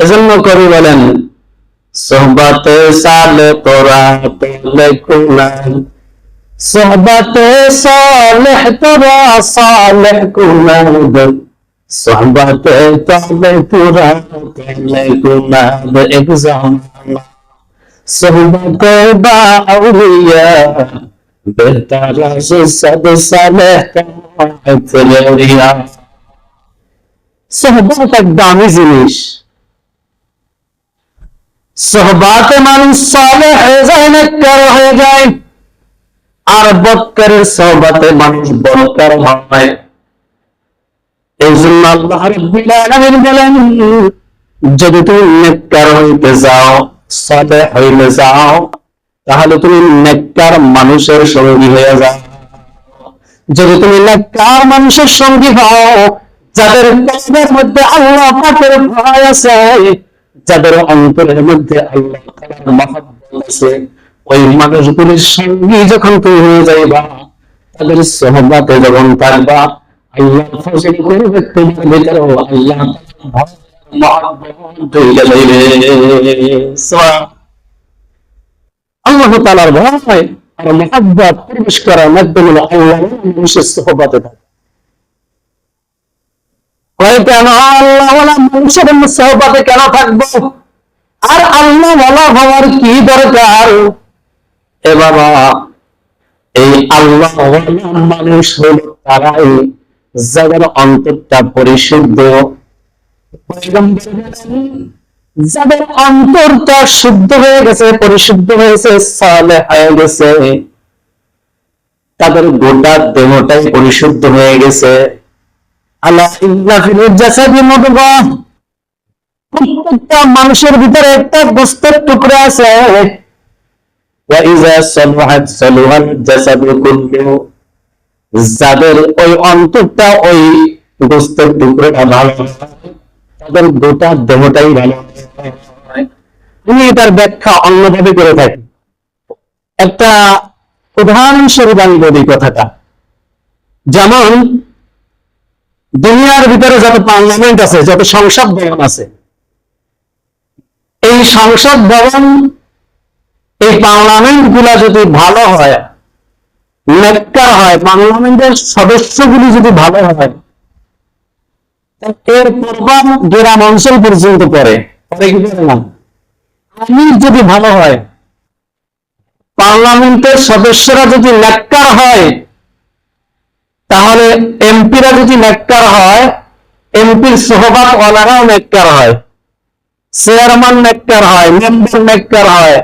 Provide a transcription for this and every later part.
এজন্য কবি বলেন, সোহবতে সালে তোরা পেলে কুনাল, সোহবতে সালেহ তোরা সালেহ কুনাল, সোহবতে তালে তোরা পেলে কুনাল। এক জামানা सोहबत बा औलिया बेहतर से सब सालेह का। সোহবত এক দামি জিনিস। সোহবতে মানুষ সালেহ হয়ে যায়, নেককার হয়ে যায়। আর বদকারের সোহবতে মানুষ বদকার হয়। এই জন্য আল্লাহ রাব্বুল আলামিন বলেন, যদি তুমি নেককার হইতে যাও, সালেহ হইতে যাও, তাহলে তুমি নেককার মানুষের সঙ্গী হয়ে যাও। যদি তুমি নেককার মানুষের সঙ্গী হও, যাদের কলবের মধ্যে আল্লাহ পাকের ভয় আছে, যাদের অন্তরের মধ্যে আল্লাহ তাআলার মহব্বত আছে, ওই মানুষগুলির সঙ্গী যখন তুমি হয়ে যাইবা, তাদের সোহবতে যখন থাকবা, আল্লাহ ফজল করবে তোমার ভিতরে, আল্লাহ আল্লাহ তাআলার ভয় আর মহব্বত প্রবেশ করার মাধ্যমে আল্লাহ মানুষের সোহবতে থাকে। কেন আল্লাহ মানুষের সোহবতে কেন থাকবো? আর আল্লাহ ওয়ালা হওয়ার কি দরকার? এ বাবা, এই আল্লাহ ওয়ালা মানুষ হল তারাই যাদের অন্তরটা পরিশুদ্ধ, যাদের অন্তরটা শুদ্ধ হয়ে গেছে, পরিশুদ্ধ হয়েছে, সালেহ হয়ে গেছে, তাদের গোটা দেহটাই পরিশুদ্ধ হয়ে গেছে। আল্লাহ ইন্না ফিল জাসাদি মুদগাহ, প্রত্যেকটা মানুষের ভিতরে একটা গোশতের টুকরা আছে। ওয়া ইযা সালাহাত সালাহাল জাসাদু কুল্লু, যাদের ওই অন্তরটা, ওই গোশতের টুকরাটা ভালো, তাদের গোটা দেহটাই ভালো। আমি এটার ব্যাখ্যা অন্যভাবে করে থাকি। একটা উদাহরণস্বরূপ আমি বলি কথাটা। যেমন দুনিয়ার ভিতরে যত পার্লামেন্ট আছে, যত সংসদ ভবন আছে, এই সংসদ ভবন, এই পার্লামেন্ট গুলা যদি ভালো হয়, নেককার হয়, পার্লামেন্টের সদস্যগুলি যদি ভালো হয়, এর প্রভাব গ্রাম অঞ্চল পর্যন্ত পড়ে কি পড়ে না? আমি যদি ভালো হয়, পার্লামেন্টের সদস্যরা যদি নেককার হয়, তাহলে এমপিরা যদি নেককার হয়, এমপির সোহবত ওয়ালারাও নেককার হয়, চেয়ারম্যান নেককার হয়, মেম্বার নেককার হয়,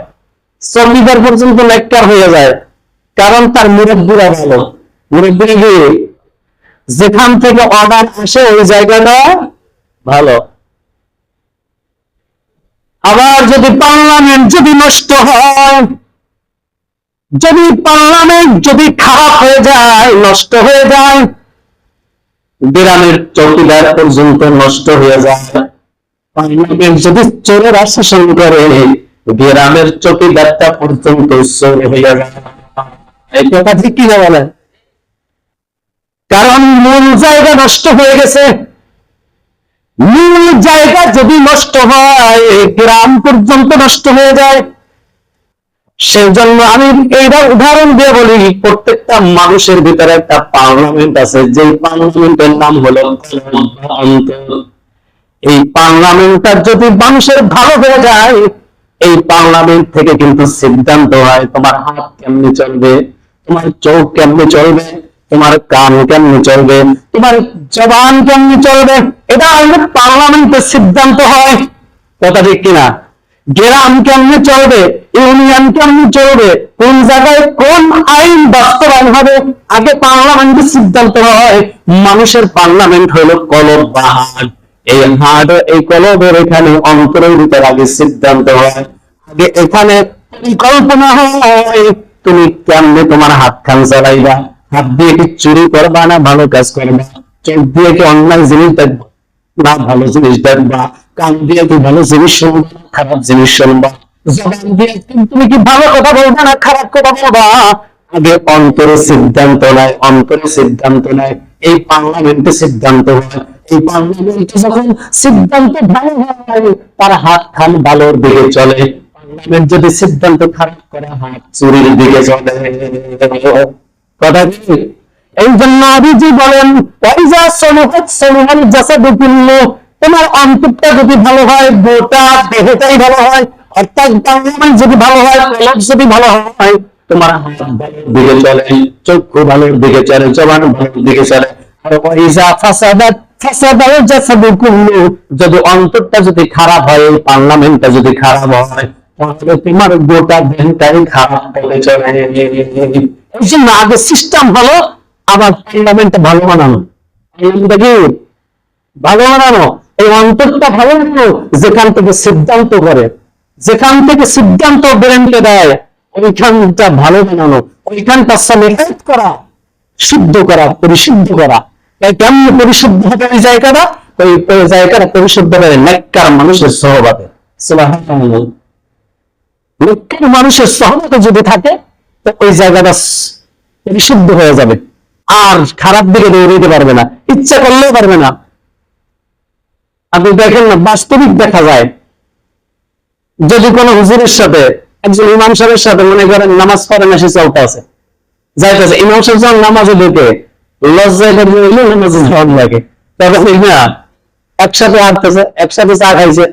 চৌকিদার পর্যন্ত নেককার হয়ে যায়। কারণ তার মুরব্বীরা ভালো। মুরব্বীরা কি যেখান থেকে অর্ডার আসে ওই জায়গাটা ভালো। আবার যদি পার্লামেন্ট যদি নষ্ট হয়, যদি পার্লামেন্ট যদি খারাপ হয়ে যায়, নষ্ট হয়ে যায়, গ্রামের চৌকিদার পর্যন্ত নষ্ট হয়ে যায়। পার্লামেন্ট যদি চোরের শাসন করে, গ্রামের চৌকিদারটা পর্যন্ত চোর হয়ে যায়। এই কথা ঠিক কিনা বলেন? কারণ মূল জায়গা নষ্ট হয়ে গেছে। মূল জায়গা যদি নষ্ট হয়, গ্রাম পর্যন্ত নষ্ট হয়ে যায়। সেই জন্য আমি এইটা উদাহরণ দিয়ে বলি, প্রত্যেকটা মানুষের ভিতরে একটা পার্লামেন্ট আছে, যে পার্লামেন্টের নাম হলো অন্তর। এই পার্লামেন্টটা যদি মানুষের ভালো হয়ে যায়, এই পার্লামেন্ট থেকে কিন্তু সিদ্ধান্ত হয় তোমার হাত কেমনে চলবে, তোমার চোখ কেমনে চলবে, তোমার কান কেমনে চলবে, তোমার জবান কেমনে চলবে, এটা আমাদের পার্লামেন্টের সিদ্ধান্ত হয়। কথা ঠিক কিনা? গ্রাম কেমনে চলবে, ইউনিয়ন কেমনে চলবে, কোন জায়গায় কোন আইন বাস্তবায়ন হবে, আগে পার্লামেন্টের সিদ্ধান্ত হয়। মানুষের পার্লামেন্ট হলো কলব বা হাট। এই হাট, এই কলবের এখানে অন্তরের ভিতরে আগে সিদ্ধান্ত হয়, আগে এখানে পরিকল্পনা হয় তুমি কেমনে তোমার হাত খান চালাইবা। হাত দিয়ে কি চুরি করবা না ভালো কাজ করবা? চোখ দিয়ে কি অন্যায় জিনিস দেখবা না ভালো জিনিস দেখবা? কান দিয়ে কি ভালো জিনিস শুনবা খারাপ জিনিস শুনবা? জবান দিয়ে তুমি কি ভালো কথা বলবা না খারাপ কথা বলবা? আগে অন্তরে সিদ্ধান্ত নেয়, অন্তরে সিদ্ধান্ত নেয়, এই পার্লামেন্টে সিদ্ধান্ত হয়। এই পার্লামেন্টে যখন সিদ্ধান্ত ভালো হয়, তার হাত খান ভালোর দিকে চলে। পার্লামেন্ট যদি সিদ্ধান্ত খারাপ করে, হাত চুরির দিকে চলে। কথা কি? এই জন্য নবীজি বলেন, ওয়াইজা সলুহাত সলুহাল জাসাদু কুল্লু, তোমার অন্তরটা যদি ভালো হয়, গোটা দেহটাই ভালো হয়। অর্থাৎ পার্লামেন্ট যদি ভালো হয়, কলব যদি ভালো হয়, তোমার হাত ভালোর দিকে চলে, চক্ষু ভালোর দিকে চলে, জবান ভালোর দিকে চলে। আর ওয়াইজা ফাসাদাত ফাসাদাল জাসাদু কুল্লু, যদি অন্তরটা যদি খারাপ হয়, পার্লামেন্টটা যদি খারাপ হয়, তাহলে তোমার গোটা দেহটাই খারাপ হয়ে চলে। এই জন্য আগে সিস্টেম হলো, আবার পার্লামেন্টটা ভালো বানানো। পার্লামেন্টটা কি ভালো বানানো, এই অন্তরটা ভালো বানানো, যেখান থেকে সিদ্ধান্ত করে, যেখান থেকে সিদ্ধান্ত ব্রেনকে দেয়, ওইখানটা ভালো বানানো, ওইখানটা সালিহাত করা, শুদ্ধ করা, পরিশুদ্ধ করা। কেমন পরিশুদ্ধ হবে ওই জায়গাটা? ওই জায়গাটা পরিশুদ্ধ হবে নেককার মানুষের সহবাদে। সুবহানাল্লাহ। নেককার মানুষের সহবাদে যদি থাকে, তো ওই জায়গাটা পরিশুদ্ধ হয়ে যাবে, আর খারাপ দিকে দৌড়ে দিতে পারবে না, ইচ্ছা করলেও পারবে না। আপনি দেখেন না, বাস্তবিক দেখা যায়, যদি কোনো হুজুরের সাথে, একজন ইমাম সাহেবের সাথে মনে করেন নামাজ পড়েন, এসে চলতে আছে, যাইতেছে, ইমাম সাহেব যখন নামাজে ঢুকে লজ্জায় বেরিয়ে নামাজে যাওয়ার লাগে, তখন না একসাথে হাঁটতেছে, একসাথে চা খাইছে,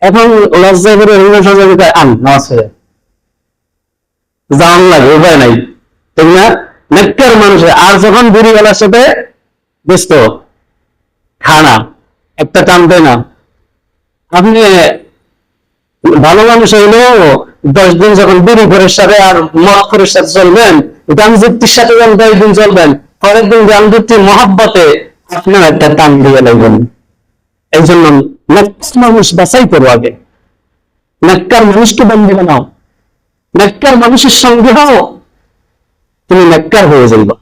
এখন লজ্জায় বেরিয়ে ইমাম সাহেব আন নামাজ পড়ে যাওয়ার লাগে, উপায় নাই, ঠিক না? নেককার মানুষের। আর যখন বুড়িওয়ালার সাথে ব্যস্ত, খানা একটা টানবে না। আপনি ভালো মানুষ হইলেও 10 দিন যখন বিড়ি ঘরের সাথে আর মদ ঘরের সাথে চলবেন, গামযুক্তির সাথে যখন 10 দিন চলবেন, পরের দিন গামযুক্তির মহাব্বতে আপনার একটা টান দিয়ে লাগবেন। এই জন্য নেককার মানুষ বাছাই করো আগে, নেককার মানুষকে বন্ধু বানাও, নেককার মানুষের সঙ্গে হও, তুমি নেককার হয়ে যাইবা।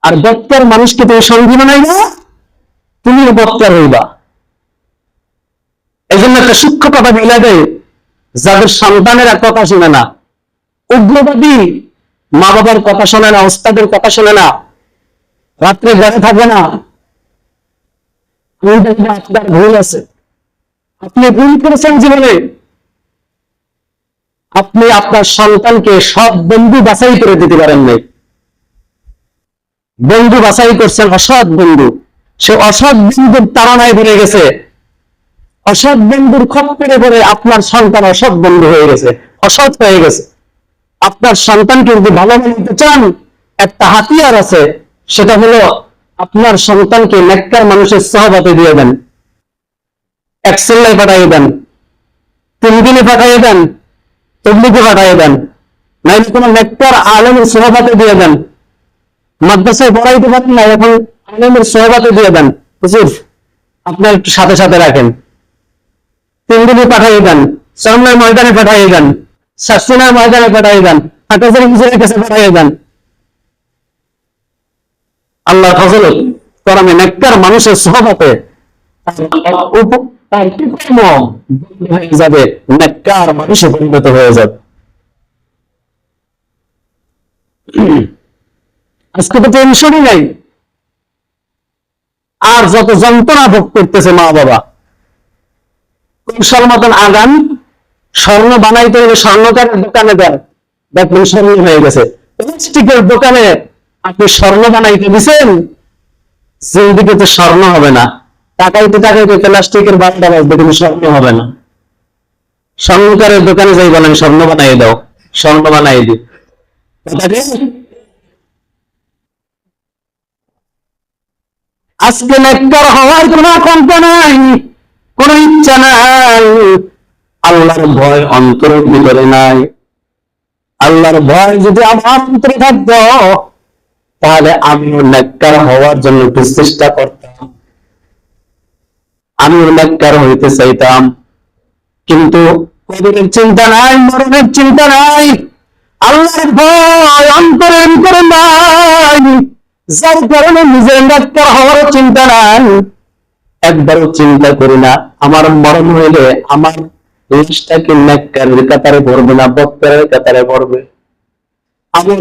আর বক্তার মানুষকে তুমি সঙ্গী বানাইবা, তুমি বক্তার হইবা। এই জন্য একটা সূক্ষ্ম কথা বলে দেয়, যাদের সন্তানেরা কথা শুনে না, উগ্রবাদী, মা বাবার কথা শোনে না, ওস্তাদের কথা শোনে না, রাত্রে ঘরে থাকে না, আপনার ভুল আছে, আপনি ভুল করেছেন জীবনে। আপনি আপনার সন্তানকে সৎ বন্ধু বাছাই করে দিতে পারেন নাই, বন্ধু বাছাই করছেন অসৎ বন্ধু, সে অসৎ বন্ধুর তাড়নায় ধরে গেছে, অসৎ বন্ধুর খপ্পরে পড়ে আপনার সন্তান অসৎ বন্ধু হয়ে গেছে, অসৎ হয়ে গেছে। আপনার সন্তানকে যদি ভালো বানাতে চান, একটা হাতিয়ার আছে, সেটা হলো আপনার সন্তানকে নেককার মানুষের সহবতে দিয়ে দেন, এক সেল্লায় পাঠিয়ে দেন, 3 দিনে পাঠিয়ে দেন, তবলিগে পাঠিয়ে দেন, নাইলে কোনো নেককার আলেমের সহবতে দিয়ে দেন। মাদ্রাসায় পড়াইতে পারেন না, এখন আলেমের সহবতে দিয়ে দেন, হুজুর আপনার একটু সাথে সাথে রাখেন, 3 দিনে পাঠিয়ে দেন, চরমনার ময়দানে পাঠিয়ে দেন, শাসনার ময়দানে পাঠিয়ে দেন, হাটাজারি হুজুরের কাছে পাঠিয়ে দেন। আল্লাহর ফজলত করমে নেককার মানুষের সহবতে তার কর্ম হয়ে যাবে, নেককার মানুষে পরিণত হয়ে যাবে। আজকে তো টেনশনই নাই, আর যত যন্ত্রণা ভোগ করতেছে মা বাবা, কৌশল মতন আগান, স্বর্ণ বানাইতে হলে স্বর্ণকারের দোকানে দেন, দেখবেন স্বর্ণ হয়ে গেছে। প্লাস্টিকের দোকানে আপনি স্বর্ণ বানাইতে দিচ্ছেন, যেদিকে তো স্বর্ণ হবে না, টাকাইতে টাকাইতে প্লাস্টিকের বান্ডা বাজবে, কিন্তু স্বর্ণ হবে না। স্বর্ণকারের দোকানে যাই বলেন স্বর্ণ বানাই দাও, স্বর্ণ বানাই দি। আজকে নেককার হওয়ার কোন আকাঙ্ক্ষা নাই, কোন ইচ্ছা নাই, আল্লাহর ভয় অন্তরের ভিতরে নাই। আল্লাহর ভয় যদি আমার অন্তরে থাকতো, তাহলে আমিও নেককার হওয়ার জন্য একটু চেষ্টা করতাম, আমিও নেককার হইতে চাইতাম। কিন্তু কবরের চিন্তা নাই, মরণের চিন্তা নাই, আল্লাহর ভয় অন্তরের ভিতরে নাই, যার কারণে নিজের নেককার হওয়ার চিন্তা নাই। একবারও চিন্তা করি না আমার মরণ হইলে আমার লাশটা কি নেককারের কাতারে পড়বে না বক্কারের কাতারে পড়বে, আমার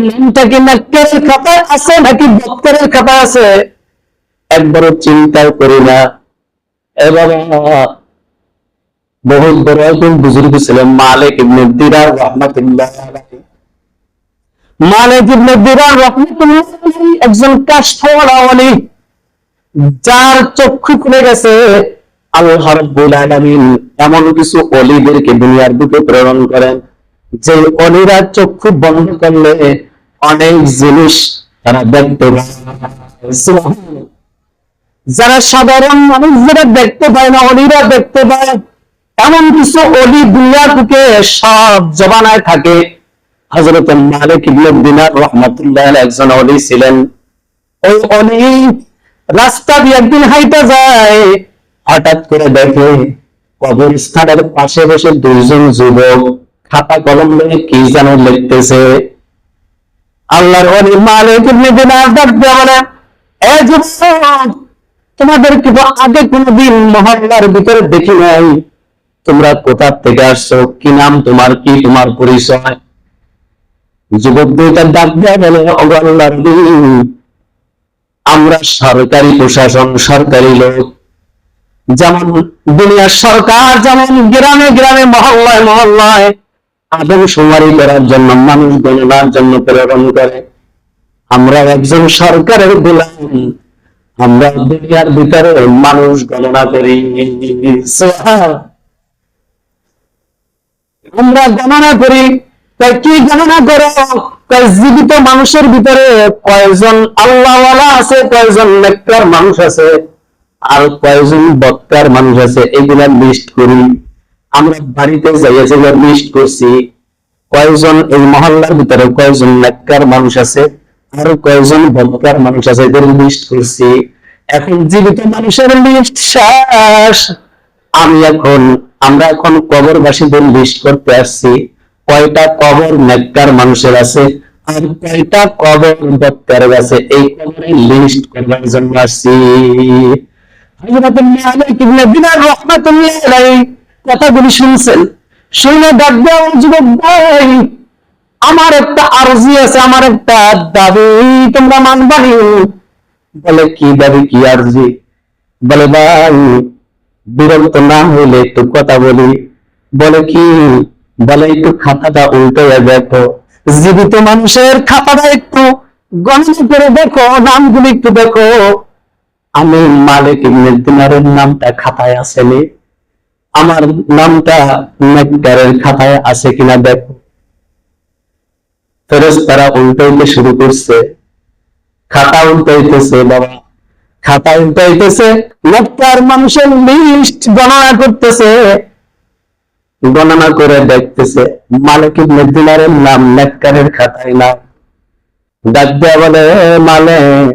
নামটা কি নেককারের খাতায় আছে নাকি বক্কারের খাতায় আছে। একবারও চিন্তাও করি না। এবার বহুত বড় একজন বুজুর্গ ছিলেন মালিক ইবনে দিনার রাহমাতুল্লাহ আলাইহি। মালিক ইবনে দিনার রাহমাতুল্লাহ আলাইহি একজন কাশফওয়ালা ওলি, যার চক্ষু খুলে গেছে। আল্লাহ রাব্বুল আলামিন এমন কিছু ওলিদেরকে দুনিয়ার বুকে প্রেরণ করেন যে ওলিরা চক্ষু বন্ধ করলে অনেক জিনিস তারা দেখতে পায়। যারা সাধারণ মানুষ যারা দেখতে পায় না, ওলিরা দেখতে পায়। এমন কিছু ওলি দুনিয়ার বুকে সব জমানায় থাকে। হযরত মালিক ইবনে দিনার রাহমাতুল্লাহ আলাইহি একজন ওলি ছিলেন। ওই ওলি রাস্তা দিয়ে একদিন হাইটা যায়, হঠাৎ করে দেখে কবরস্থানের পাশে বসে দুইজন যুবক খাতা কলম নিয়ে কি যেন লিখতেছে। আল্লাহর ওলি মালিক ইবনে দিনার ডাক দিয়ে বলে, এ যুবক, তোমাদেরকে তো আগে কোনদিন মহল্লার ভিতরে দেখি নাই, তোমরা কোথা থেকে আসছো, কি নাম তোমার, কি তোমার পরিচয়? যুবক দুইটা ডাক দিয়ে বলে, ওগো আল্লাহর ওলি, আমরা সরকারি প্রশাসন, সরকারি লোক। যেমন দুনিয়ার সরকার যেমন গ্রামে গ্রামে মহল্লায় মহল্লায় আদমশুমারি করার জন্য, মানুষ গণনার জন্য প্রেরণ করে, আমরা একজন সরকারের গোলাম, আমরা দুনিয়ার ভিতরে মানুষ গণনা করি। আমরা গণনা করি। কি গণনা করো? জীবিত মানুষের ভিতরে কয়জন আল্লাহওয়ালা আছে, কয়জন নেককার মানুষ আছে, আর কয়জন বদকার মানুষ আছে, এগুলা লিস্ট করি। আমরা বাড়িতে যাইয়া লিস্ট করছি কয়জন এই মহল্লার ভিতরে কয়জন নেককার মানুষ আছে আর কয়জন বদকার মানুষ আছে, এদের লিস্ট করছি। এখন জীবিত মানুষের লিস্ট শেষ। আমরা এখন কবরবাসীদের লিস্ট করতে আসছি, কয়টা কবর নেককার মানুষের আছে আর কয়টা কবর বদকারের আছে, এই কবরের লিস্ট করবার জন্য আসছি। হযরত মালিক ইবনে দিনার রাহমাতুল্লাহ আলাইহি কথাগুলি শুনছেন, শুনে ডাক দেওয়া, যুবক ভাই, আমার একটা আরজি আছে, আমার একটা দাবি তোমরা মানবানি। বলে, কি দাবি, কি আরজি? বলে, ভাই বিরক্ত না হইলে একটু কথা বলি। বলে, কি? বলে, একটু খাতাটা উল্টাইয়া দেখো, জীবিত মানুষের খাতাটা একটু গণনা করে দেখো, নামগুলি একটু দেখো। আমি মালিক ইবনে দিনারের নামটা খাতায় আসেনি, আমার নামটা নেককারের খাতায় আছে কিনা দেখো। ফেরেশতারা উল্টাইতে শুরু করছে, খাতা উল্টাইতেছে, বাবা খাতা উল্টাইতেছে, নেককার মানুষের লিস্ট গণনা করতেছে। গণনা করে দেখতেছে মালিক ইবনে দিনারের নাম নেককারের খাতায় না। ডাক দেয়া বলে, মালিক,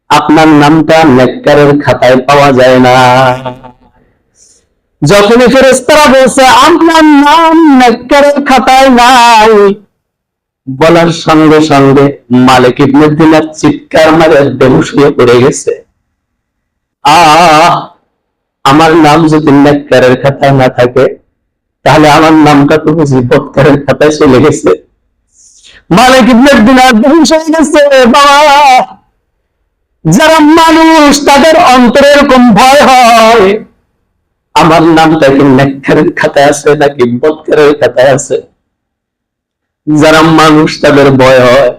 আপনার নামটা নেককারের খাতায় পাওয়া যায় না। যখনই ফেরেশতারা বলছে আপনার নাম নেককারের খাতায় নাই, বলার সঙ্গে সঙ্গে মালিক ইবনে দিনার চিৎকার মারে বেহুশ হয়ে পড়ে গেছে। আমার নাম যদি নেককারের খাতায় না থাকে, তাহলে আমার নামটা তো বুঝি বদকারের খাতায় চলে গেছে। মালিক ইবনে দিনার বেহুশ হয়ে গেছে। বাবা, যারা মানুষ তাদের অন্তরে এরকম ভয় হয়, আমার নামটা কি নেককারের খাতায় আছে নাকি বদকারের খাতায় আছে? যারা মানুষ তাদের ভয় হয়।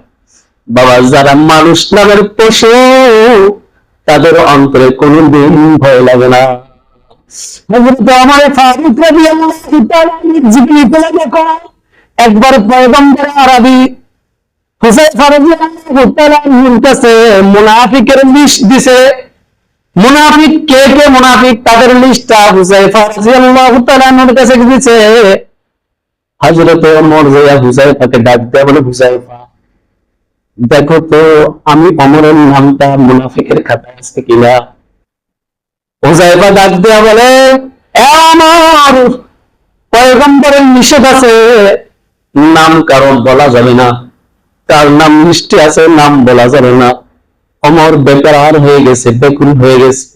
বাবা, যারা মানুষ নামের পশু, তাদের অন্তরে কোনদিন ভয় লাগে না। আমার ফারুক রাদিয়াল্লাহু তাআলা জিবরিল দেখো, একবার পয়গম্বর আরবি হুযায়ফা রাদিয়াল্লাহু তাআলার কাছে মুনাফিকের লিস্ট দিছে। মুনাফিক কে কে মুনাফিক, তাদের লিস্টটা হুযায়ফা রাদিয়াল্লাহু তাআলার কাছে দিছে। হযরত ওমর যায়া হুযায়ফাকে ডাক দেয়া বলে, হুযায়ফা দেখো তো আমি ওমরের নামটা মুনাফিকের খাতায় আছে কিনা। হুযায়ফা ডাক দেয়া বলে, আমার পয়গম্বরের নিষেধ আছে, নাম কারো বলা যাবে না, কার নাম লিস্টে আছে নাম বলা যাবে না। ওমর বেকরার হয়ে গেছে, বেকুল হয়ে গেছে।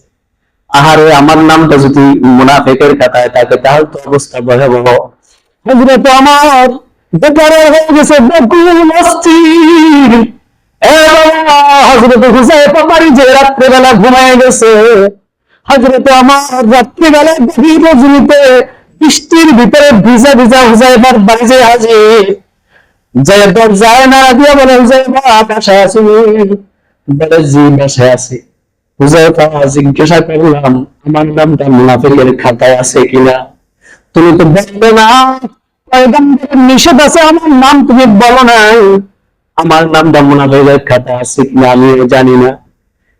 আহারে, আমার নামটা যদি মুনাফিকের খাতায় থাকে তাহলে তো অবস্থা ভয়াবহ। হযরত ওমর বেকরার হয়ে গেছে, বেকুল, অস্থির। হযরত হুযায়ফা বাড়ি যে রাত্রেবেলা ঘুমায় গেছে, হযরত আমার রাত্রিবেলা গভীর রজনীতে বৃষ্টির ভিতরে ভিজা ভিজা হুযায়ফার বাড়ি যে হাজির, যে দরজায় না দিয়া বলে হুযায়ফা বাসায় আছি? বলে জি বাসায় আছি। হুযায়ফা জিজ্ঞাসা করলাম আমার নামটা মুনাফিকের খাতায় আছে কিনা? তুমি তো বললে না, পয়গম্বরের নিষেধ আছে আমার নাম তুমি বলো নাই, আমার নামটা মুনাফিকের খাতায় আছে কিনা আমি জানি না।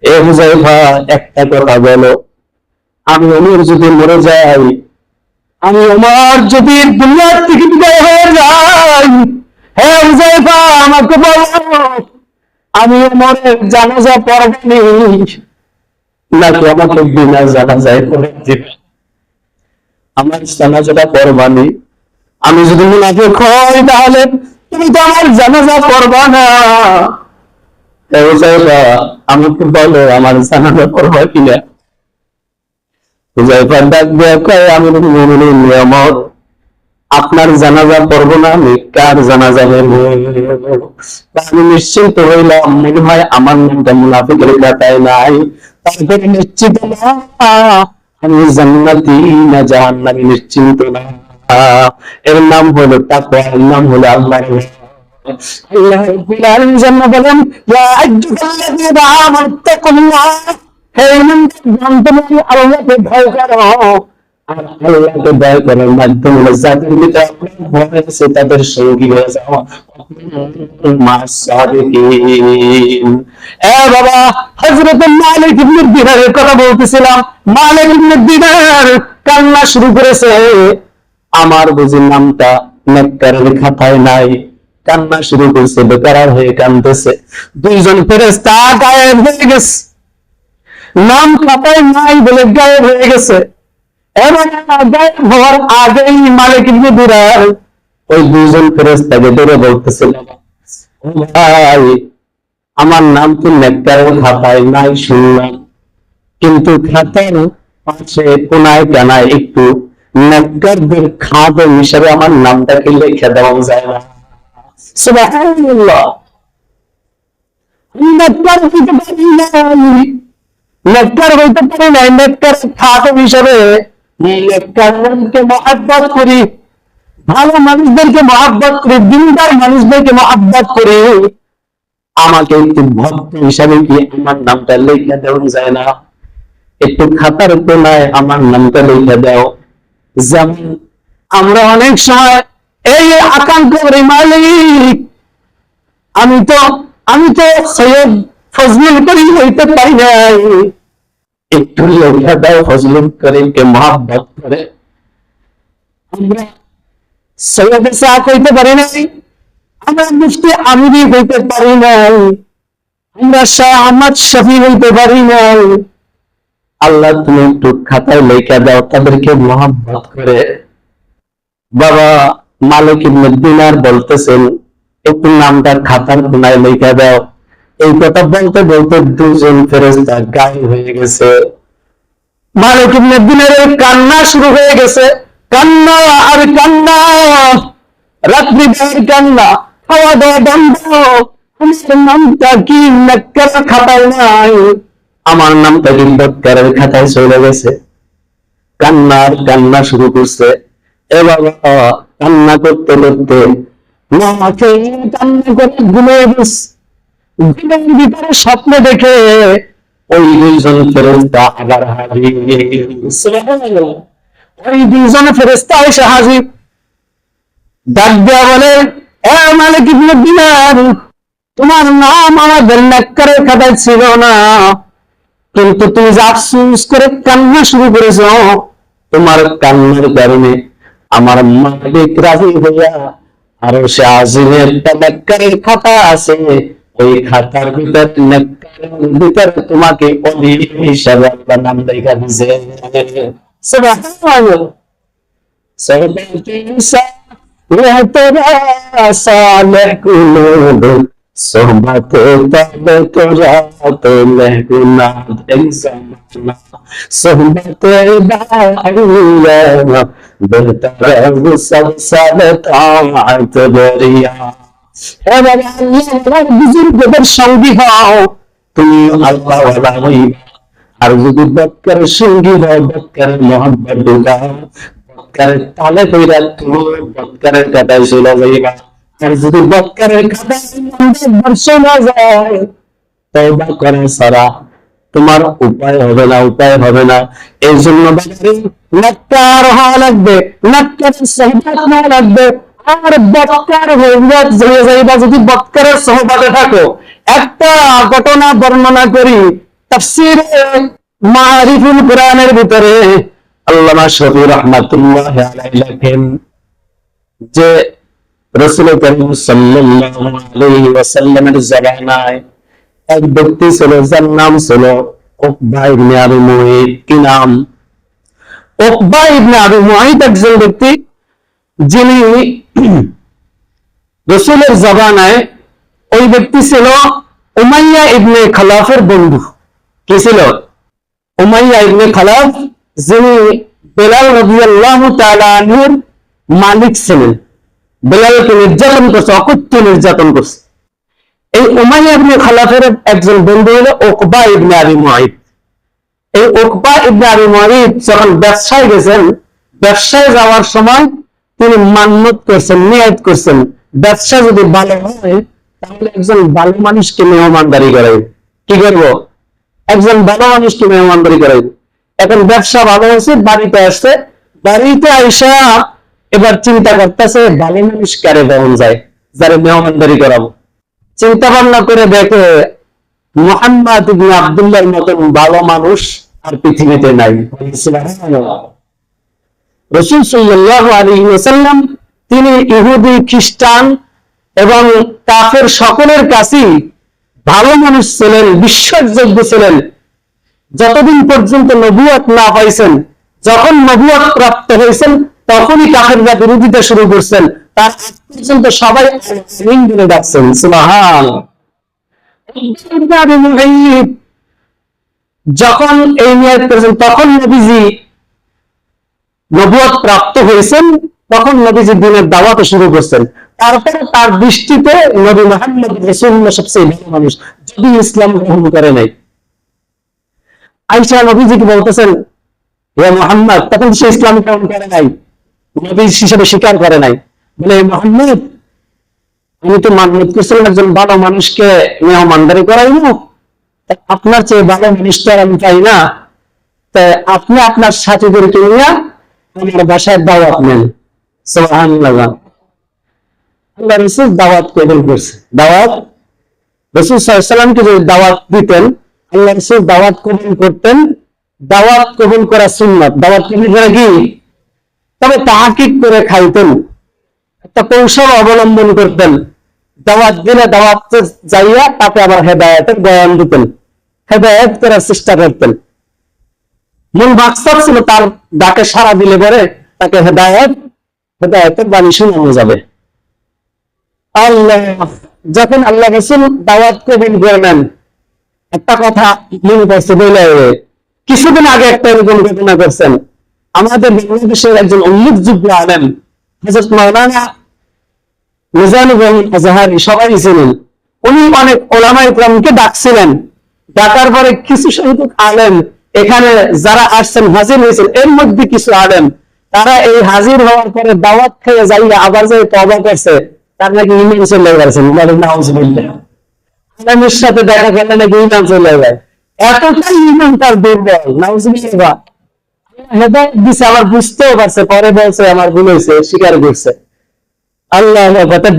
এ হুযায়ফা একটা কথা বলো, আমি ওমর যদি মরে যাই, আমি ওমর যদি দুনিয়ার থেকে বিদায় হয়ে যাই, হে হুযায়ফা আমাকে বলো, আমি ওমরের জানাজা পড়বনি নাকি আমাকে বিনা জানাজায় করে দিবে? আমার জানাজাটা পড়বানি। আমি যদি মুনাফিক হই তাহলে তুমি তো আমার জানাজা পড়বা না। হে হুযায়ফা আমাকে বলো আমার জানাজা পড়বা কিনা? হুযায়ফা ডাক দিয়ে কয় আমিরুল মুমিনিন ওমর, আপনার জানাজা পড়বো না আমি কার জানাজা পড়বো? আমি নিশ্চিন্ত হইলাম মনে হয় আমার নামটা মুনাফিকের খাতায় নাই। তারপরে নিশ্চিত না আমি জান্নাতি না জাহান্নামী নিশ্চিন্ত না। এর নাম হলো তাকওয়া, এর নাম হলো আল্লাহর ভয়। আল্লাহ রাব্বুল আলামিন জন্য বলেন ইয়া আইয়ুহাল্লাযীনা আমানু তাকুল্লাহ, হে ঈমানদারগণ তোমরা আল্লাহকে ভয় করো। আর আল্লাহকে ভয় করার মাধ্যমে যাদের ভিতরে আপনার ভয় আছে তাদের সঙ্গী হয়ে যাওয়া। এ বাবা, হযরত মালিক ইবনে দিনারের কথা বলতেছিলাম। মালিক ইবনে দিনার কান্না শুরু করেছে, আমার বুঝি নামটা নেককারের খাতায় নাই। কান্না শুরু করছে, বেকার হয়ে কাঁদতেছে। দুইজন ফেরেশতা গায়েব হয়ে গেছে, নাম খাতায় নাই বলে গায়েব হয়ে গেছে। এবং গায়েব হওয়ার আগেই মালিক ইবনে দিনার ওই দুইজন ফেরেশতাকে ধরে বলতেছিল, ও ভাই আমার নাম তো নেককারের খাতায় নাই শুনলাম, কিন্তু খাতার পাশে কোনায় কানায় একটু নেককারদের খাদেম হিসেবে আমার নামটাকে লিখে দেওয়া যায় না? সুবহানাল্লাহ। নেককার হইতে পারি নাই, নেককার হইতে পারি নাই, নেককার খাদেম হিসেবে নেককারকে মহব্বত করি, ভালো মানুষদেরকে মহব্বত করি, দিনদার মানুষদেরকে মহব্বত করি, আমাকে একটু ভক্ত হিসাবে কি আমার নামটা লিখে দেওয়া যায় না? একটু খাতার কোনায় আমার নামটা লিখে দাও। যেমন আমরা অনেক সময় এই আকাঙ্ক্ষা করি, মালিক আমি তো সৈয়দ ফজলুল করিম হইতে পারি নাই, একটু লিখে দাও ফজলুল করিমকে মহব্বত করে। আমরা সৈয়দ সাক হইতে পারি নাই, আমরা মুফতি আমিরি হইতে পারি নাই, আমরা শাহ আহমদ শফি হইতে পারি নাই। আল্লাহ তুমি একটু খাতায় লেখা দাও তাদেরকে মহব্বত করে। বাবা মালিক ইবনে দিনার বলতেছেন একটু নামটা খাতার কোনায় লেখা দাও। এই কথা বলতে বলতে দুজন ফেরেশতা গায়েব হয়ে গেছে। মালিক ইবনে দিনারের কান্না শুরু হয়ে গেছে, কান্না আর কান্না, রাত্রি ভোর কান্না, খাওয়া দাওয়া বন্ধ। আমার নামটা কি নেককার খাতায় নাই, আমার নামটা কি নেককারের খাতায় চলে গেছে। কান্নার কান্না শুরু করছে। এ বাবা কান্না করতে করতে মাকে কান্না করে ঘুমিয়ে গেছে। ঘুমের ভিতরে স্বপ্ন দেখে ওই দুইজন ফেরেশতা আবার হাজির। সুবহানাল্লাহ। ওই দুইজন ফেরেশতা এসে হাজির, ডাক দেয়া বলে এ মালিক ইবনে দিনার, তোমার নাম আমাদের নেককারের খাতায় ছিল না, কিন্তু তুমি যে আফসোস করে কান্না শুরু করেছ, তোমার কান্নার কারণে আমার মালিক রাজি হইয়া আরো সে আজিমের নেককারের খাতা আছে, ওই খাতার ভিতর নেককারের ভিতরে তোমাকে অলি হিসাবে আল্লাহ নাম লেখা দিয়েছে। সুবহানাল্লাহ। তোরা সালেহ কুলুব সোহবতে তবে তোরা তোলে গুনাহ এক্সামনা সোহবতে দাইয়া বেহতর মুসলসল তাআত বরিয়া। হ্যাঁ বাবা, আল্লাহ বুজুর্গদের সঙ্গী হও, তুমি আল্লাহ ওয়ালা হইবা। আর যদি বক্কারের সঙ্গী হয়, বক্কারের মহব্বত ঢুকাও, বক্কারের তালে কইরা তুমি বক্কারের কাটায় চলে যাইবা। আর যদি বক্কারের কাটায় চলে যায়, তওবা করা ছাড়া তোমার উপায় হবে না, উপায় হবে না। এই জন্য নেককার হওয়া লাগবে, নেককারের সহবাত নেওয়া লাগবে। আর বক্কার হয়ে যাইবা যদি বক্কারের সহবাতে থাকো। একটা ঘটনা বর্ণনা করি তাফসীর মারিফুল কোরআনের ভিতরে আল্লামা শফি রাহমাতুল্লাহ আলাইহি লেখেন যে রাসূল করিম সাল্লাল্লাহু আলাইহি ওয়াসাল্লামের জামানায় এক ব্যক্তি ছিল, যার নাম ছিল উকবা ইবনে আবি মুঈত। কি নাম? উকবা ইবনে আবি মুঈত একজন ব্যক্তি, যিনি রাসূলের জামানায়, ওই ব্যক্তি ছিল উমাইয়া ইবনে খালাফের বন্ধু। কি ছিল? উমাইয়া ইবনে খালাফ, যিনি বেলাল রাদিয়াল্লাহু তাআলা আনহুর মালিক ছিলেন। বেলালকে নির্যাতন করছে, অকথ্য নির্যাতন করছে। এই উমাইয়া ইবনে খালাফের একজন বন্ধু হলো উকবা ইবনে আবি মুঈত। এই উকবা ইবনে আবি মুঈত যখন ব্যবসায় গেছেন, ব্যবসায় যাওয়ার সময় তিনি মান্নত করছেন, নিয়ত করছেন, ব্যবসা যদি ভালো হয় তাহলে একজন ভালো মানুষকে মেহমানদারি করাই। কি করবো? একজন ভালো মানুষকে মেহমানদারি করাই। এখন ব্যবসা ভালো হয়েছে, বাড়িতে আসছে, বাড়িতে আইসা এবার চিন্তা করতেছে ভালো মানুষ কারে পাওয়া যায় যারা মেহমানদারি করাবো। চিন্তা ভাবনা করে দেখে মুহাম্মদ ইবনে আব্দুল্লাহর মতন ভালো মানুষ আর পৃথিবীতে নাই। রাসূল সাল্লাল্লাহু আলাইহি ওয়াসাল্লাম তিনি ইহুদি, খ্রিস্টান এবং কাফের সকলের কাছেই ভালো মানুষ ছিলেন, বিশ্বাসযোগ্য ছিলেন, যতদিন পর্যন্ত নবুয়ত না পাইছেন। যখন নবুয়ত প্রাপ্ত হয়েছেন তখনই কাফেররা বিরোধিতা শুরু করছেন। তার আগ পর্যন্ত সবাই আমিন বলে ডাকছেন। সুবহানাল্লাহ। যখন এই নিয়ত করেছেন তখন নবীজি নবুয়ত প্রাপ্ত হয়েছেন, তখন নবীজি দিনের দাওয়াত শুরু করছেন। তারপরে তার দৃষ্টিতে নবী মুহাম্মদ রাসূলুল্লাহ সবচেয়ে ভালো মানুষ, যদি ইসলাম গ্রহণ করে নাই। আয়েশা নবীজিকে বলতেছেন, হে মুহাম্মদ, তখন সে ইসলাম গ্রহণ করে নাই, নবী হিসেবে স্বীকার করে নাই। বলে, মুহাম্মদ, আমি তো মান্নত করছিলাম একজন ভালো মানুষকে মেহমানদারি করাইবো, আপনার চেয়ে ভালো মানুষ তো আর আমি পাই না। আপনি আপনার সাথীদেরকে নিয়ে আমার বাসায় দাওয়াত নেন। সুবহানাল্লাহ। আল্লাহ রাসূল দাওয়াত কবুল করছে। দাওয়াত রাসূল সাল্লাল্লাহু আলাইহি ওয়াসাল্লামকে যদি দাওয়াত দিতেন, আল্লাহ রাসূল দাওয়াত কবুল করতেন। দাওয়াত কবুল করা সুন্নাত, দাওয়াত কবুল করা কি? তবে তাহকিক করে খাইতেন, একটা কৌশল অবলম্বন করতেন। দাওয়াত দিলে দাওয়াত যাইয়া তাতে আবার হেদায়েতের বয়ান দিতেন, হেদায়েত করার চেষ্টা করতেন। মূল মাকসাদ ছিল তার ডাকে সাড়া দিলে পরে তাকে হেদায়েতের বাণী শোনানো যাবে। আল্লাহ যখন আল্লাহ রাসূল দাওয়াত কবুল করলেন, একটা কথা মনে পড়ছে বলে, কিছুদিন আগে একটা এরকম ঘটনা করছেন। আমাদের বাংলাদেশের একজন উল্লেখযোগ্য আলেম হযরত মাওলানা মিজানুর রহমান আজহারী, সবাই ছিলেন। উনি অনেক ওলামায়ে কেরামকে ডাকছিলেন। ডাকার পরে কিছু সংখ্যক আলেম এখানে যারা আসছেন, হাজির হয়েছেন, এর মধ্যে কিছু আলেম তারা এই হাজির হওয়ার পরে দাওয়াত খেয়ে যাইয়া আবার যে তওবা করছে, তার নাকি ঈমান চলে গেছে। নাউজুবিল্লাহ। আলেমের সাথে দেখা করলে নাকি ঈমান চলে যায়, এতটাই ঈমান তার দুর্বল। নাউজুবিল্লাহ। হেদায়েত দিছে, আবার বুঝতেও পারছে, পরে বলছে আমার ভুল হয়েছে, স্বীকার করছে। আল্লাহ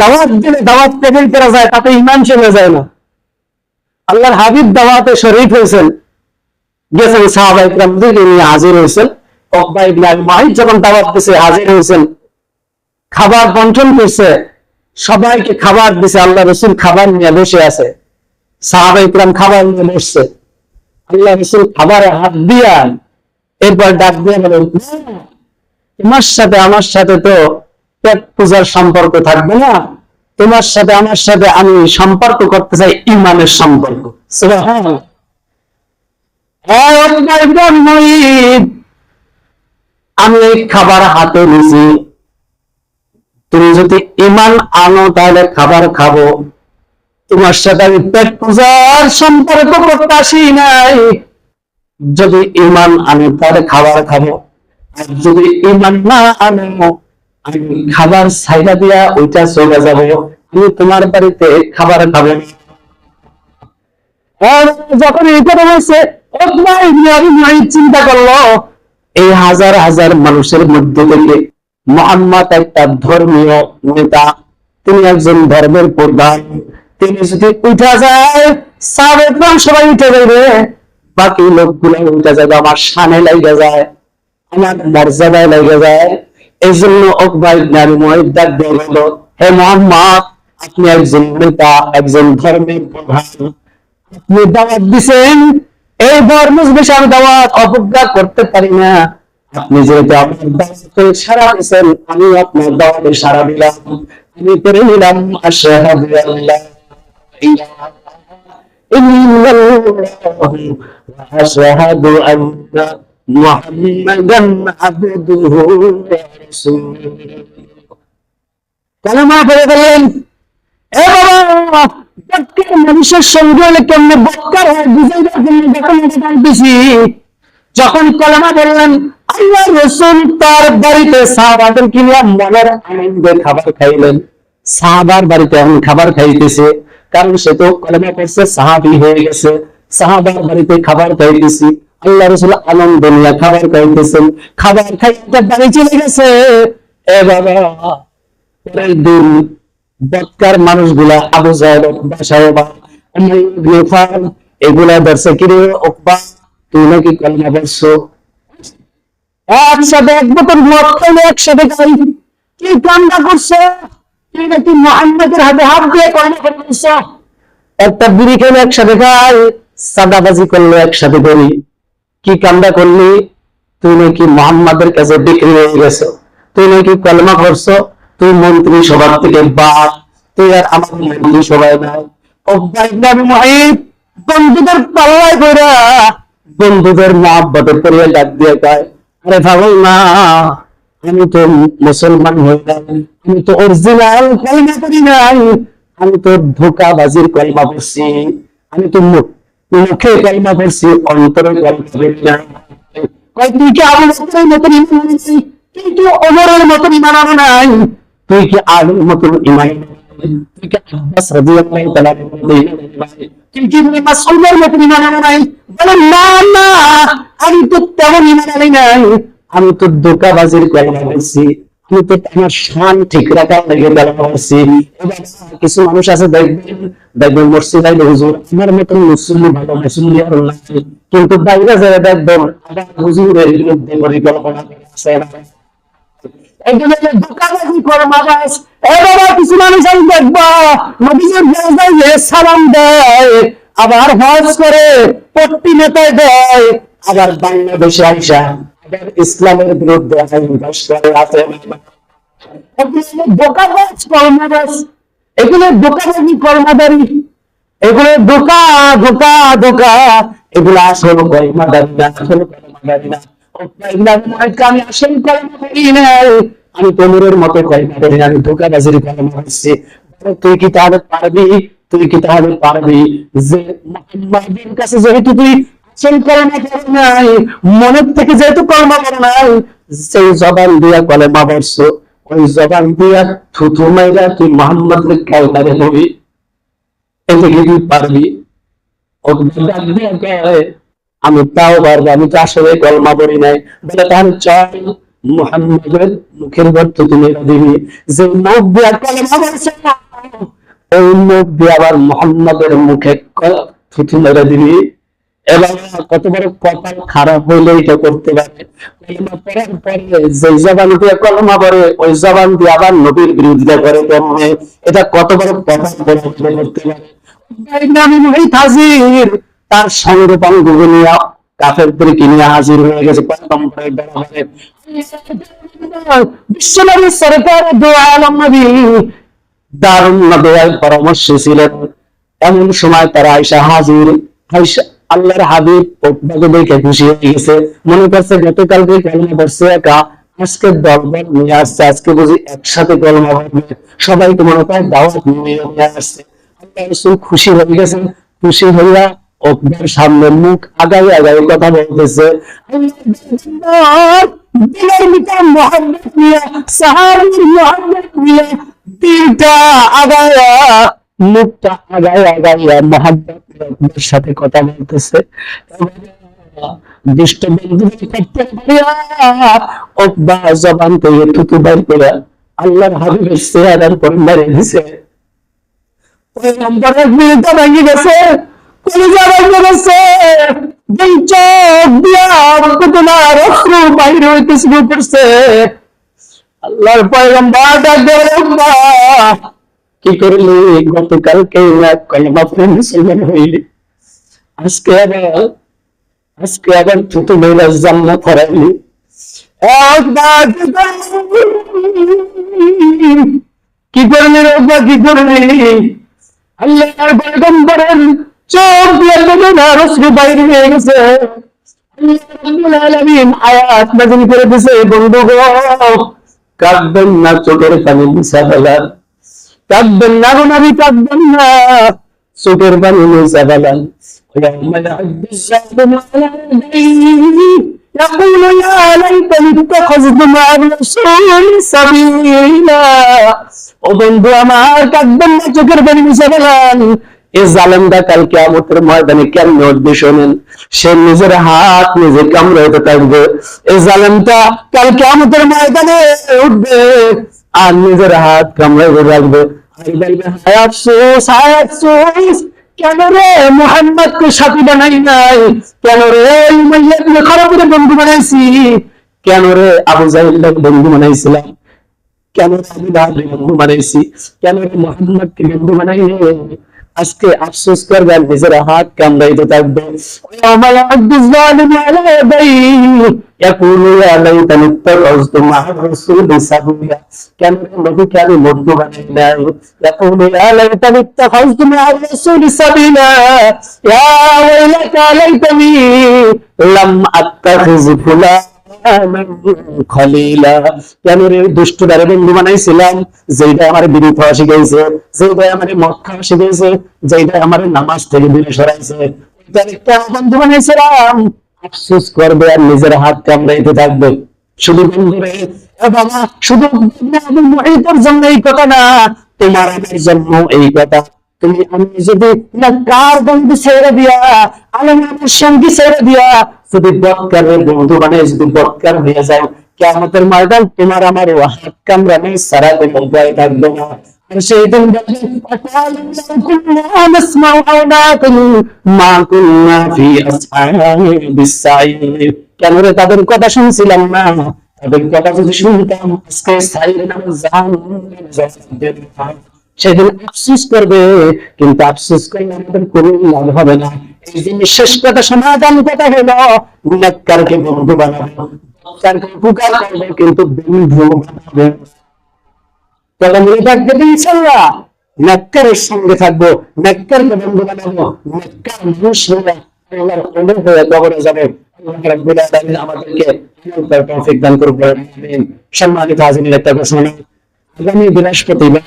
দাওয়াত দিলে দাওয়াত কবুল করা যায়, তাতে ঈমান চলে যায় না। আল্লাহর হাবিব দাওয়াতে শরীক হয়েছেন, গেছেন, সাহাবায়ে কেরামদেরকে নিয়ে হাজির হয়েছেন। উকবা ইবনে আবি মুঈত যখন দাওয়াত দিছে, হাজির হয়েছেন, খাবার বন্টন করছে, সবাইকে খাবার দিছে। আল্লাহ রাসূল খাবার নিয়ে বসে আছে, সাহাবায়ে কেরাম খাবার নিয়ে বসছে। আল্লাহ রাসূল খাবারে হাত দিয়া এরপর ডাক দিয়ে বলেন, তোমার সাথে আমার সাথে তো পেট পূজার সম্পর্ক থাকবে না, তোমার সাথে আমার সাথে আমি সম্পর্ক করতে চাই ঈমানের সম্পর্ক। সুবহানাল্লাহ। আমি এই খাবার হাতে নিয়েছি, তুমি যদি ঈমান আনো তাহলে খাবার খাবো, তোমার সাথে আমি পেট পূজার সম্পর্ক করতে আসি নাই। যদি ঈমান আনো তাহলে খাবার খাবো, আর যদি ঈমান না আনো আমি খাবার ছাইড়া দিয়া ওইটা চলে যাবো, আমি তোমার বাড়িতে খাবার খাবো না। যখন এই কথা বলছে চিন্তা করলো এই হাজার হাজার মানুষের মধ্যে থেকে মুহাম্মদ একটা ধর্মীয় নেতা, তিনি একজন ধর্মের প্রধান, তিনি যদি উঠা যায় সাহাবায়ে সবাই উঠে যাবে, বাকি লোকগুলো উঠে যাবে, আমার শানে লেগে যায়, আমার মর্যাদায় লেগে যায়। এই জন্য উকবা ইবনে আবী মুআইত ডাক দিয়ে বলল, হে মুহাম্মদ, আপনি একজন নেতা, একজন ধর্মের প্রধান, আপনি দাওয়াত দিচ্ছেন, এই ধর্মের বিষয়ে আমি দাওয়াত অবজ্ঞা করতে পারি না। আপনি যেহেতু আমার দাওয়াতে সাড়া দিচ্ছেন, আমি আপনার দাওয়াতে সাড়া দিলাম, আমি করে নিলাম আশহাদু আল্লাহ ইলাহা ইল্লাল্লাহ ওয়া আশহাদু আন্না মুহাম্মাদান আবদুহু ওয়া রাসূলুহু। কালেমা পড়ে গেলেন। এ বাবা, বক্কার মানুষের সঙ্গে হলে কেমনে বক্কার হয় বুঝাইবার জন্য দেখছি। যখন কলেমা বললেন, আল্লাহ রাসূল তার বাড়িতে সাহাবাদের কিনে মনের আনন্দে খাবার খাইলেন। সাহাবার বাড়িতে এখন খাবার খাইতেছে, কারণ সে তো কলেমা করছে, সাহাবী হয়ে গেছে, সাহাবার বাড়িতে খাবার খাইতেছি। আল্লাহ রাসূল আনন্দ নিয়ে খাবার খাইতেছেন, খাবার খাইতে বাড়ি চলে গেছে। এ বাবা, পরের দিন বক্কার মানুষগুলা আবু জাহেল বাসায় এগুলা ধরছে, কিরে উকবা তুই নাকি কলেমা পড়ছো? একসাথে এক বোতল মদ খাইলে একসাথে খাই, কি কামটা করছে? তুই নাকি মুহাম্মাদের হাতে হাত দিয়ে কলেমা পড়ছ? একটা বিড়ি খেলে একসাথে খাই, সাদাবাজি করলে একসাথে করি, কি কামটা করলি? তুই নাকি মুহাম্মাদের কাছে বিক্রি হয়ে গেছো, তুই নাকি কলেমা পড়ছো, তুই মন্ত্রী সভা থেকে বাদ, তুই আর আমার মন্ত্রী সবাই নাই। উকবা ইবনে আবী মুআইত বন্ধুদের পাল্লায় কইরা বন্ধুদের মহব্বতে পড়িয়ে ডাক দিয়ে কয়, আরে পাগল না, আমি তো মুসলমান হই নাই, আমি তো অরিজিনাল কলেমা পড়ি নাই, আমি তো ধোঁকাবাজির কলেমা পড়ছি, আমি তো মুখে কলেমা পড়ছি, অন্তরে কলেমা পড়ি না। কয় তুই কি আবু বকরের মতন ঈমান আনছিস? তুই কি ওমরের মতন ঈমান আনো নাই? তুই কি আলীর মতন ঈমান, তুই কি আব্বাস রাদিয়াল্লাহু তাআলা তুই কি ইবনে মাসউদের মতন ঈমান আনো নাই? বলে না না, আমি তো তেমন ঈমান আনি নাই, আমি তো ধোঁকাবাজির কলেমা পড়ছি, আমি তো আমার শান ঠিক রাখার লাগে কলেমা পড়ছি। কিছু মানুষ আছে দেখবেন মসজিদ আইলে হুজুর আমার মতন মুসলিম ভালো মুসলিম আর লাগছে, কিন্তু বাইরে যারা দেখবেন আবার হুজুরের বিরুদ্ধে পরিকল্পনা আছে। কিছু মানুষ আমি দেখবো নবীজির সালাম দেয়, আবার হজ করে, পট্টি নেতায় দেয়, আবার বাংলাদেশে আইসা আবার ইসলামের বিরুদ্ধে এগুলো দোকানি কর্মদারি, এগুলো ধোকা ধোকা ধোকা, এগুলো আসল কর্মদারি না, আসল কর্মদারি না। আমি আসল কলেমা পড়ি নাই, আমি তোমরের মতো কলেমা পড়ি না, আমি ধোঁকাবাজির কলেমা পড়ছি। তুই কি তাহলে পারবি, তুই কি তাহলে পারবি যে মুহাম্মাদের কাছে যেহেতু তুই আসল কলেমা পড়ি নাই, মনের থেকে যেহেতু কলেমা পড়ি নাই, সেই জবান দিয়া কলেমা পড়ছো, ওই জবান দিয়া থুথু মাইরা তুই মুহাম্মাদের কালমারে নবী, এটা কি তুই পারবি? আমি তাও পারবো, আমি তো আসলে কলমা পড়ি নাই। বলে তাহলে চল মুহাম্মাদের মুখের ভর্ত তুমি দিবি, যে মুখ দিয়ে কলমা পড়ছে না ওই মুখ দিয়ে আবার মুহাম্মাদের মুখে থুতু মেরে দিবি। এবার কত বড় কপাল খারাপ হইলে এটা করতে পারে। কলমা পড়ার পরে যে জবান দিয়ে কলমা পড়ে ওই জবান দিয়ে আবার নবীর বিরোধিতা করে, এটা কত বড় কপাল করতে পারে। তার সংরূপাঙ্গ নিয়ে কাফেরদের কিনে হাজির হয়ে গেছে বিশ্বনবী সরকার দো আলম নবী দারুণ দোয়ায় পরামর্শ ছিলেন। এমন সময় তারা আয়েশা হাজির, আয়েশা আল্লাহর হাবিব উকবাকে দেখে খুশি হয়ে গেছে, মনে করছে গতকালকে কলমা পড়ছে একা, আজকে দলবল নিয়ে আসছে, আজকে বুঝি একসাথে কলমা পড়বে, সবাইকে মনে করে দাওয়াত নিয়ে আসছে। আল্লাহ রাসূল খুশি হয়ে গেছেন, খুশি হইয়া ওদের সামনে মুখ আগাই আগাই কথা বলতেছে, দিলের ভিতর মোহাম্মদ নিয়ে, সাহাবীর মোহাম্মদ নিয়ে, দিলটা আগায়া, মুখটা আগায় আগাইয়া মোহাম্মদের সাথে কথা বলতেছে। দুষ্ট বন্ধু করতে পারিয়া ওকবা জবান থেকে থুতু বাইর করে আল্লাহর হাবিবের চেহারার পর মেরে দিছে। পয়গম্বরের বিরুদ্ধে ভেঙে গেছে, কলিজা ভেঙে গেছে, দুই চোখ দিয়া কতনা রক্ত বাইর হইতে শুরু করছে। আল্লাহর পয়গম্বর ডাক দেয়, আল্লাহ কি করলি? গতকালকে কলমা পড়ে মুসলমান হইলি, আজকে আবার থুতু মেরে জান্নাত হারাইলি। কি করলি রে, কি করলি? আল্লাহর পয়গম্বরের চোখ দিয়ে বেদনা রশ্মি বাইরে হয়ে গেছে। আল্লাহ রাব্বুল আলামিন আয়াত নাযিল করে দিয়েছে, বন্ধু গো কাঁদবেন না, চোখের পানি মুছা ফেলান, কাঁদবেন না গো নবী, কাঁদবেন না, চোখের পানি মুছা ফেলান। يوم يعض الظالم على يديه يقول يا ليتني اتخذت مع الرسول سبيلا। ও বন্ধু আমার, কাঁদবেন না, চোখের পানি মুছে ফেলান। এই জালেমটা কাল কিয়ামতের ময়দানে কেমনে উঠবে শোনেন। সে নিজের হাত নিজে কামড়াইতে থাকবে। এই জালেমটা কাল কিয়ামতের ময়দানে উঠবে আর নিজের হাত কামড়াইতে থাকবে। আর বলবে, হায় আফসোস, হায় আফসোস, কেন রে মুহাম্মদকে সাথী বানাই নাই, কেন রে উমাইয়া ইবনে খালাফের বন্ধু বানাইছি, কেন রে আবু জাহেলের বন্ধু বানাইছিলাম, কেন আবু লাহাবের বন্ধু বানাইছি, কেন রে মুহাম্মদকে বন্ধু বানাই। আজকে আফসোস করবে আর নিজের হাত কামড়াইতে থাকবে। ইয়াউমা ইয়া'আদ্দু যালিমু আলা ইয়াদাইহি ইয়াকুলু ইয়া লাইতানি ইত্তাখাযতু মা'আর রাসূলি সাবিলা। কেন রে নবীকে আমি বন্ধু বানাই নাই, ইয়াকুলু ইয়া লাইতানি ইত্তাখাযতু মা'আর রাসূলি সাবিলা, ইয়া ওয়াইলাতা লাইতানি লাম আত্তাখিয ফুলানান খলিলা। কেন রে দুষ্টটারে বন্ধু বানাইছিলাম, যেটা আমার বিড়ি খাওয়া শিখাইছে, যেটা আমার মদ খাওয়া শিখাইছে, যেটা আমার নামাজ থেকে দূরে সরাইছে, বন্ধু বানাইছিলাম। আফসোস করবে আর নিজের হাত কামড়াইতে থাকবে। শুধু বন্ধুরে বাবা, শুধু মুহিতের জন্য এই কথা না, তোমার আমার জন্য এই কথা। তুমি আমি যদি কার বন্ধু ছেড়ে দিয়া, আলমের সঙ্গী ছেড়ে দিয়া যদি বৎকারের বন্ধু বানাই, যদি বৎকার হয়ে যায়, কিয়ামতের ময়দান তোমার আমার হাত কামড়ানো ছাড়া কোনো উপায় থাকবে না। আর সেই দিন কেন রে তাদের কথা শুনছিলাম না, তাদের কথা যদি শুনতাম আজকে সেদিন আফসোস করবে, কিন্তু আফসোস করলে আমাদের কোনো লাভ হবে না। এই জন্য শেষ কথা, সমাধান কথা হলো নেককারকে বন্ধু বানাবো, বৎকারকে উপকার করবে, কিন্তু বন্ধু বানাবে। তাহলে মনে থাকবে ইনশাআল্লাহ নেককারের সঙ্গে থাকবো, নেককারকে বন্ধু বানাবো, নেককার মানুষ হলে আল্লাহর ওলি হয়ে কবরে যাবে। আল্লাহ রাব্বুল আলামিন আমাদেরকে তৌফিক দান করুন। আমিন। সম্মানিত হাজিরিন, একটা ঘোষণা, আগামী বৃহস্পতিবার